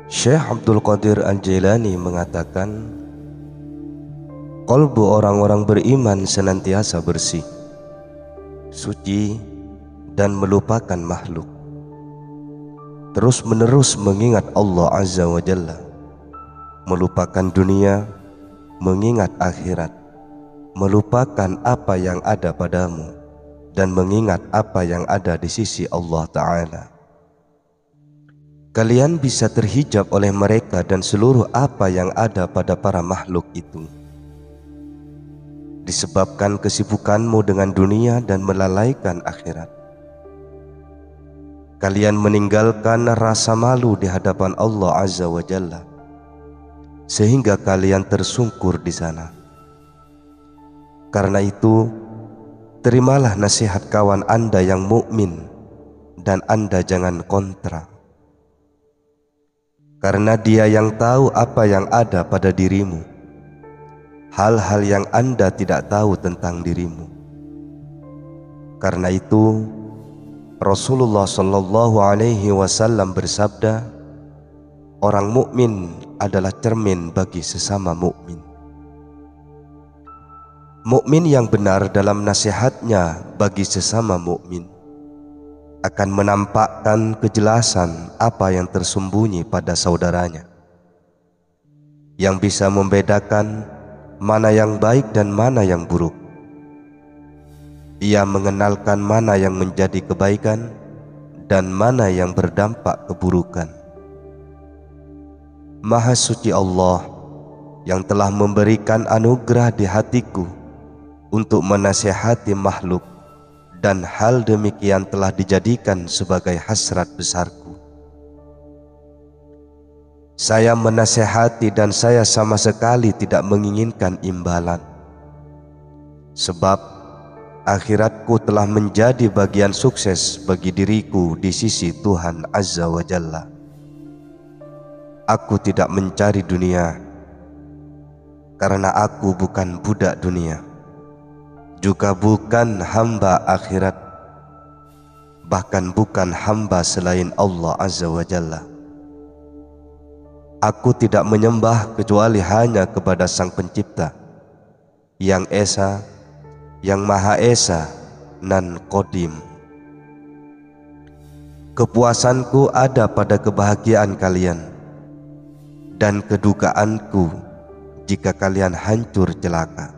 Syekh Abdul Qadir Al-Jailani mengatakan, qalbu orang-orang beriman senantiasa bersih, suci, dan melupakan makhluk. Terus-menerus mengingat Allah Azza wa Jalla, melupakan dunia, mengingat akhirat, melupakan apa yang ada padamu, dan mengingat apa yang ada di sisi Allah Ta'ala. Kalian bisa terhijab oleh mereka dan seluruh apa yang ada pada para makhluk itu, disebabkan kesibukanmu dengan dunia dan melalaikan akhirat. Kalian meninggalkan rasa malu di hadapan Allah Azza wa Jalla, sehingga kalian tersungkur di sana. Karena itu, terimalah nasihat kawan Anda yang mukmin dan Anda jangan kontra. Karena dia yang tahu apa yang ada pada dirimu, hal-hal yang Anda tidak tahu tentang dirimu. Karena itu, Rasulullah Shallallahu Alaihi Wasallam bersabda, orang mukmin adalah cermin bagi sesama mukmin. Mukmin yang benar dalam nasihatnya bagi sesama mukmin akan menampakkan kejelasan apa yang tersembunyi pada saudaranya, yang bisa membedakan mana yang baik dan mana yang buruk. Ia mengenalkan mana yang menjadi kebaikan dan mana yang berdampak keburukan. Maha suci Allah yang telah memberikan anugerah di hatiku untuk menasihati makhluk, dan hal demikian telah dijadikan sebagai hasrat besarku. Saya menasihati dan saya sama sekali tidak menginginkan imbalan, sebab akhiratku telah menjadi bagian sukses bagi diriku di sisi Tuhan Azza wa Jalla. Aku tidak mencari dunia, karena aku bukan budak dunia, juga bukan hamba akhirat, bahkan bukan hamba selain Allah Azza wa Jalla. Aku tidak menyembah kecuali hanya kepada Sang Pencipta, yang Esa, yang Maha Esa, nan Qadim. Kepuasanku ada pada kebahagiaan kalian, dan kedukaanku jika kalian hancur celaka.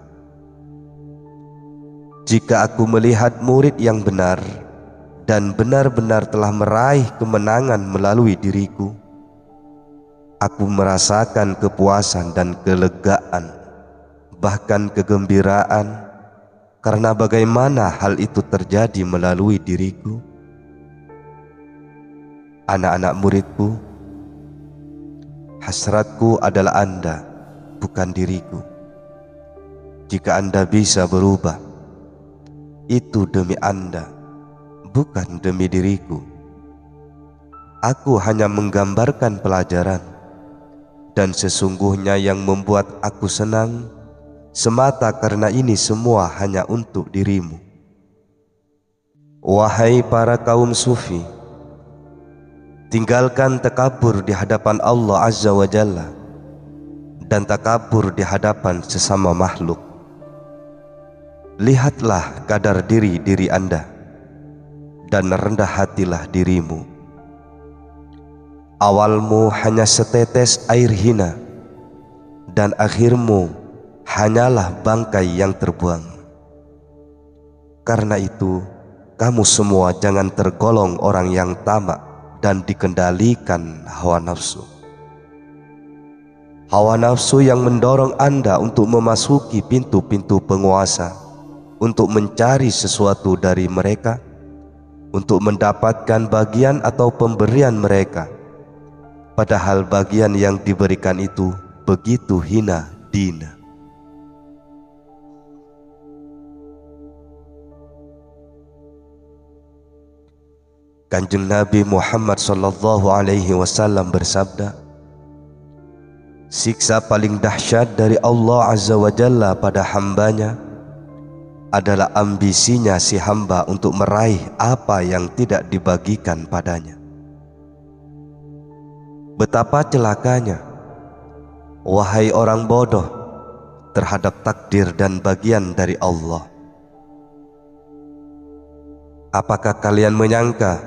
Jika aku melihat murid yang benar dan benar-benar telah meraih kemenangan melalui diriku, aku merasakan kepuasan dan kelegaan, bahkan kegembiraan, karena bagaimana hal itu terjadi melalui diriku. Anak-anak muridku, hasratku adalah Anda, bukan diriku. Jika Anda bisa berubah, itu demi Anda, bukan demi diriku. Aku hanya menggambarkan pelajaran, dan sesungguhnya yang membuat aku senang semata karena ini semua hanya untuk dirimu. Wahai para kaum sufi, tinggalkan takabur di hadapan Allah Azza wa Jalla dan takabur di hadapan sesama makhluk. Lihatlah kadar diri Anda dan rendah hatilah dirimu. Awalmu hanya setetes air hina, dan akhirmu hanyalah bangkai yang terbuang. Karena itu, kamu semua jangan tergolong orang yang tamak dan dikendalikan hawa nafsu. Hawa nafsu yang mendorong Anda untuk memasuki pintu-pintu penguasa, untuk mencari sesuatu dari mereka, untuk mendapatkan bagian atau pemberian mereka, padahal bagian yang diberikan itu begitu hina dina. Kanjeng Nabi Muhammad sallallahu alaihi wasallam bersabda, siksa paling dahsyat dari Allah Azza wa Jalla pada hambanya adalah ambisinya si hamba untuk meraih apa yang tidak dibagikan padanya. Betapa celakanya, wahai orang bodoh, terhadap takdir dan bagian dari Allah. Apakah kalian menyangka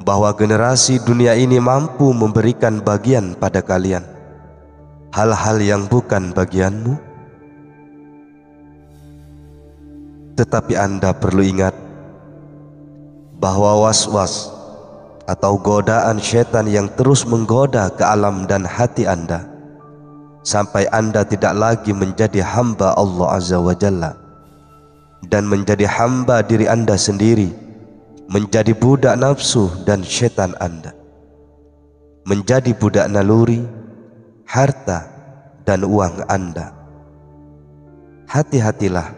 bahwa generasi dunia ini mampu memberikan bagian pada kalian hal-hal yang bukan bagianmu? Tetapi Anda perlu ingat bahwa was-was atau godaan syaitan yang terus menggoda ke alam dan hati Anda sampai Anda tidak lagi menjadi hamba Allah Azza wa Jalla dan menjadi hamba diri Anda sendiri, menjadi budak nafsu dan syaitan Anda, menjadi budak naluri, harta dan uang Anda. Hati-hatilah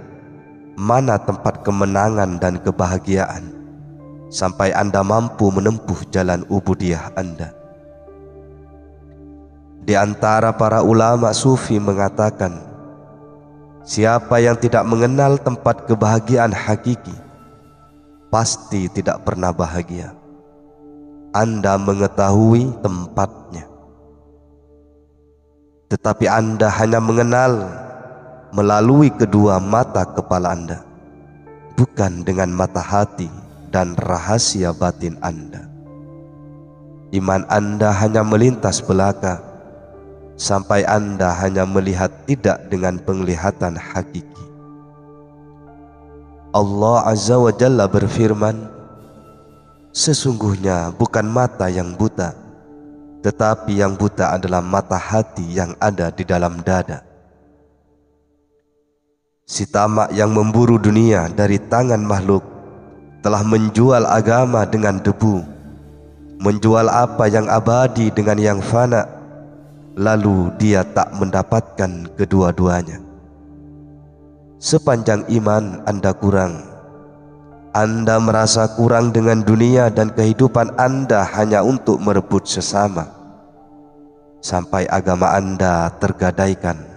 mana tempat kemenangan dan kebahagiaan sampai Anda mampu menempuh jalan ubudiyah Anda. Di antara para ulama sufi mengatakan, siapa yang tidak mengenal tempat kebahagiaan hakiki pasti tidak pernah bahagia. Anda mengetahui tempatnya, tetapi Anda hanya mengenal melalui kedua mata kepala Anda, bukan dengan mata hati dan rahasia batin Anda. Iman Anda hanya melintas belaka sampai Anda hanya melihat tidak dengan penglihatan hakiki. Allah Azza wa Jalla berfirman, sesungguhnya bukan mata yang buta, tetapi yang buta adalah mata hati yang ada di dalam dada. Si tamak yang memburu dunia dari tangan makhluk telah menjual agama dengan debu, menjual apa yang abadi dengan yang fana, lalu dia tak mendapatkan kedua-duanya. Sepanjang iman Anda kurang, Anda merasa kurang dengan dunia dan kehidupan Anda hanya untuk merebut sesama, sampai agama Anda tergadaikan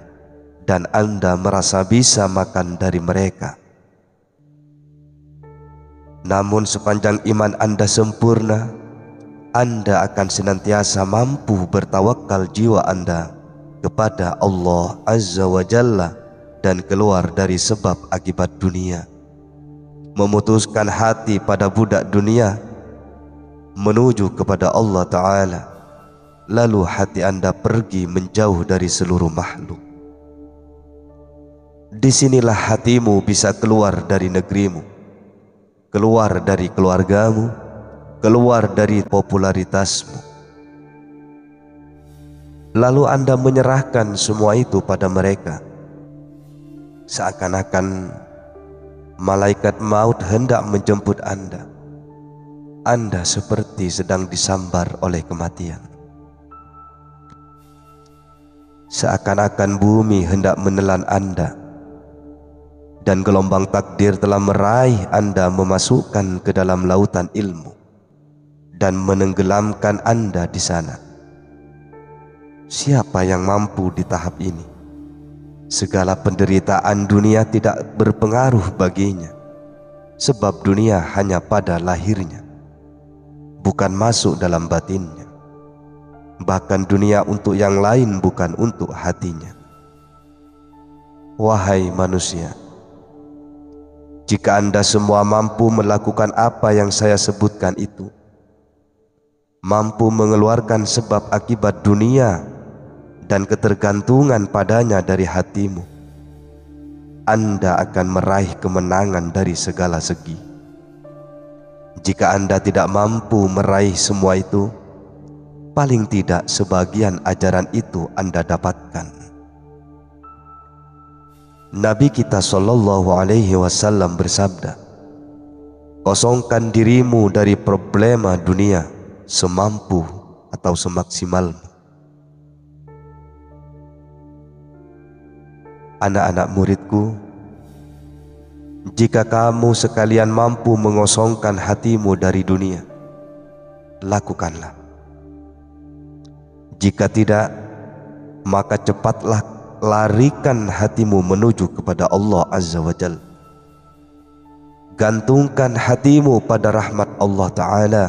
dan Anda merasa bisa makan dari mereka. Namun sepanjang iman Anda sempurna, Anda akan senantiasa mampu bertawakal jiwa Anda kepada Allah Azza wa Jalla dan keluar dari sebab akibat dunia, memutuskan hati pada budak dunia menuju kepada Allah Ta'ala, lalu hati Anda pergi menjauh dari seluruh makhluk. Disinilah hatimu bisa keluar dari negerimu, keluar dari keluargamu, keluar dari popularitasmu. Lalu Anda menyerahkan semua itu pada mereka, seakan-akan malaikat maut hendak menjemput Anda. Anda seperti sedang disambar oleh kematian. Seakan-akan bumi hendak menelan Anda, dan gelombang takdir telah meraih Anda memasukkan ke dalam lautan ilmu dan menenggelamkan Anda di sana. Siapa yang mampu di tahap ini? Segala penderitaan dunia tidak berpengaruh baginya, sebab dunia hanya pada lahirnya, bukan masuk dalam batinnya. Bahkan dunia untuk yang lain, bukan untuk hatinya. Wahai manusia, jika Anda semua mampu melakukan apa yang saya sebutkan itu, mampu mengeluarkan sebab akibat dunia dan ketergantungan padanya dari hatimu, Anda akan meraih kemenangan dari segala segi. Jika Anda tidak mampu meraih semua itu, paling tidak sebagian ajaran itu Anda dapatkan. Nabi kita Shallallahu Alaihi Wasallam bersabda, kosongkan dirimu dari problema dunia semampu atau semaksimalmu. Anak-anak muridku, jika kamu sekalian mampu mengosongkan hatimu dari dunia, lakukanlah. Jika tidak, maka cepatlah larikan hatimu menuju kepada Allah Azza wa Jalla. Gantungkan hatimu pada rahmat Allah Ta'ala,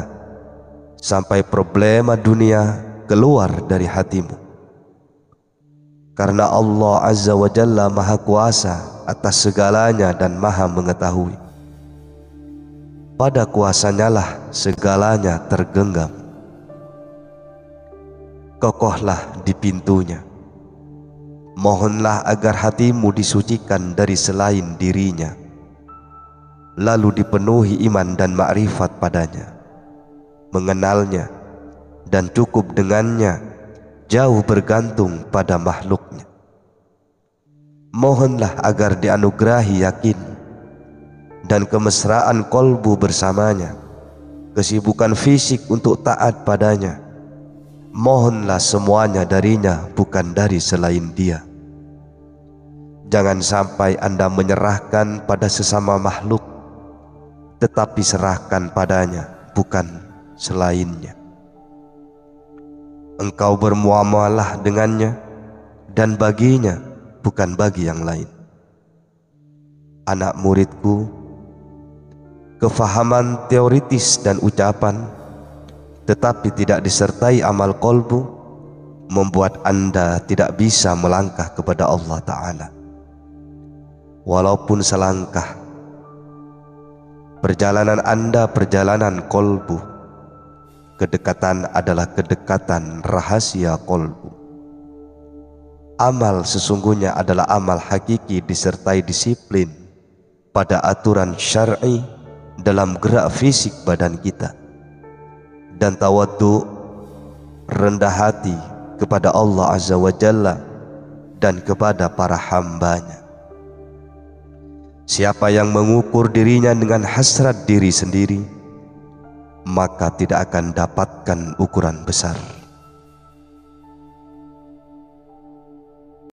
sampai problema dunia keluar dari hatimu. Karena Allah Azza wa Jalla Maha Kuasa atas segalanya dan Maha Mengetahui. Pada kuasanya lah segalanya tergenggam. Kokohlah di pintunya. Mohonlah agar hatimu disucikan dari selain dirinya, lalu dipenuhi iman dan makrifat padanya, mengenalnya dan cukup dengannya, jauh bergantung pada makhluknya. Mohonlah agar dianugerahi yakin dan kemesraan kolbu bersamanya, kesibukan fisik untuk taat padanya. Mohonlah semuanya darinya, bukan dari selain dia. Jangan sampai Anda menyerahkan pada sesama makhluk, tetapi serahkan padanya, bukan selainnya. Engkau bermuamalah dengannya dan baginya, bukan bagi yang lain. Anak muridku, kefahaman teoritis dan ucapan tetapi tidak disertai amal kolbu membuat Anda tidak bisa melangkah kepada Allah Ta'ala. Walaupun selangkah, perjalanan Anda perjalanan kolbu. Kedekatan adalah kedekatan rahasia kolbu. Amal sesungguhnya adalah amal hakiki disertai disiplin pada aturan syar'i dalam gerak fisik badan kita, dan tawaddu, rendah hati kepada Allah Azza wa Jalla dan kepada para hambanya. Siapa yang mengukur dirinya dengan hasrat diri sendiri, maka tidak akan dapatkan ukuran besar.